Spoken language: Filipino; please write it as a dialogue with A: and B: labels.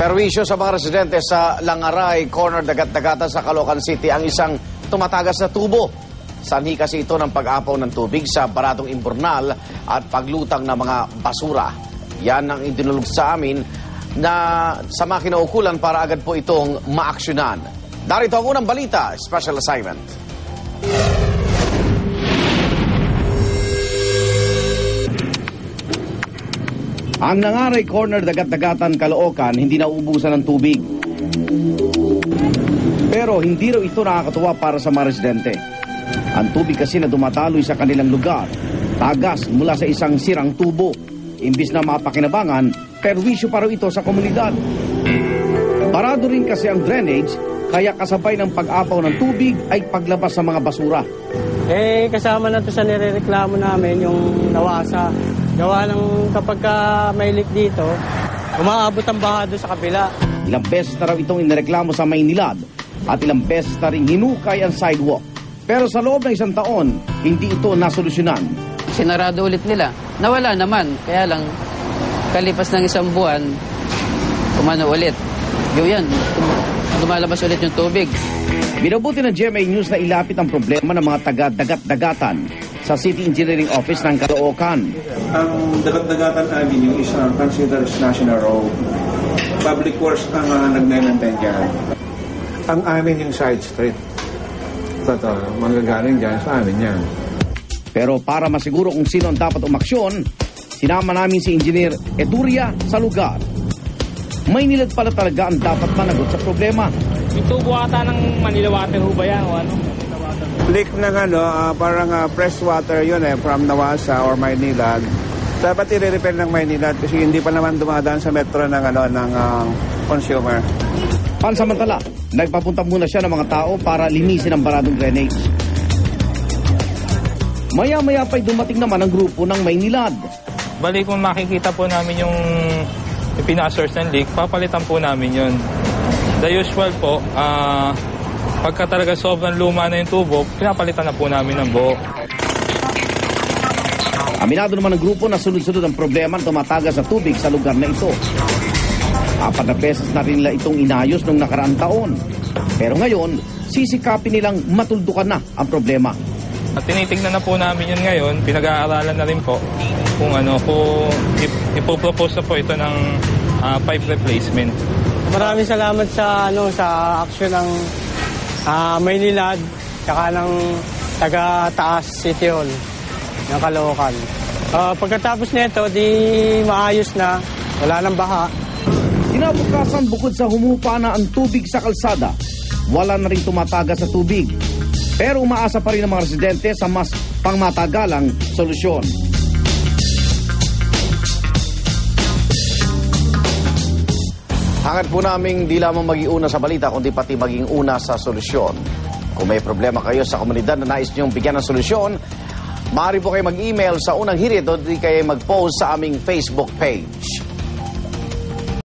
A: Perwisyo sa mga residente sa Langaray, Corner, Dagat-Dagatan sa Caloocan City ang isang tumatagas na tubo. Sanhi kasi ito ng pag-apaw ng tubig sa baratong imburnal at paglutang ng mga basura. Yan ang idinulog sa amin na sa mga kinaukulan para agad po itong maaksyonan. Narito ang unang balita, special assignment. Ang Langaray, Corner, Dagat-Dagatan, Caloocan, hindi nauubusan ng tubig. Pero hindi raw ito nakakatuwa para sa mga residente. Ang tubig kasi na dumataloy sa kanilang lugar, tagas mula sa isang sirang tubo. Imbis na mapakinabangan, perwisyo pa raw ito sa komunidad. Parado rin kasi ang drainage, kaya kasabay ng pag-apaw ng tubig ay paglabas sa mga basura.
B: Kasama na ito sa nirereklamo namin yung nawasa. Gawa ng kapag may leak dito, umaabot ang baha doon sa kabila.
A: Ilang beses na raw itong inireklamo sa Maynilad at ilang beses na rin hinukay ang sidewalk. Pero sa loob ng isang taon, hindi ito nasolusyonan.
C: Sinarado ulit nila. Nawala naman. Kaya lang, kalipas ng isang buwan, umano ulit. Yan, lumalabas ulit yung tubig.
A: Binabuti ng GMA News na ilapit ang problema ng mga taga-dagat-dagatan sa City Engineering Office ng Caloocan.
D: Ang Dagat-Dagatan Avenue is considered national road. Public Works ang nag-maintain dyan. Ang amin yung side street. Totoo, manggagaling dyan sa amin yan.
A: Pero para masiguro kung sino ang dapat umaksyon, sinama namin si Engineer Eturia sa lugar. Maynilad pala talaga ang dapat managot sa problema.
B: Yung tubo ata ng Manila Water ho ba yan o ano?
D: Leak ng parang fresh water yun from Nawasa or Maynilad. Dapat i-repair ng Maynilad kasi hindi pa naman dumadaan sa metro ng consumer.
A: Pansamantala, nagpapunta muna siya ng mga tao para linisin ang baradong drainage. Maya-maya pa'y dumating naman ang grupo ng Maynilad.
E: Bali kung makikita po namin yung pina-source ng leak, papalitan po namin yun. The usual po, pagka talaga sobrang luma na yung tubo, pinapalitan na po namin ng buo.
A: Aminado naman ang grupo na sunod-sunod ang problema ng tumatagas sa tubig sa lugar na ito. 4 na beses na rin nila itong inayos nung nakaraang taon. Pero ngayon, sisikapin nilang matuldukan na ang problema.
E: At tinitignan na po namin yun ngayon, pinag-aaralan na rin po kung ipopropose na po ito ng pipe replacement.
B: Maraming salamat sa aksyon ng Maynilad tsaka ng taga-Taas City Hall ng Caloocan. Pagkatapos nito, di maayos na, wala nang baha.
A: Kinabukasan, bukod sa humupa na ang tubig sa kalsada, wala na rin tumatagas sa tubig. Pero umaasa pa rin ang mga residente sa mas pangmatagalang solusyon. Hangad po naming di lamang mag-iuna sa balita, kundi pati maging una sa solusyon. Kung may problema kayo sa komunidad na nais niyong bigyan ng solusyon, maaari po kayo mag-email sa unang hirit o di kayo mag-post sa aming Facebook page.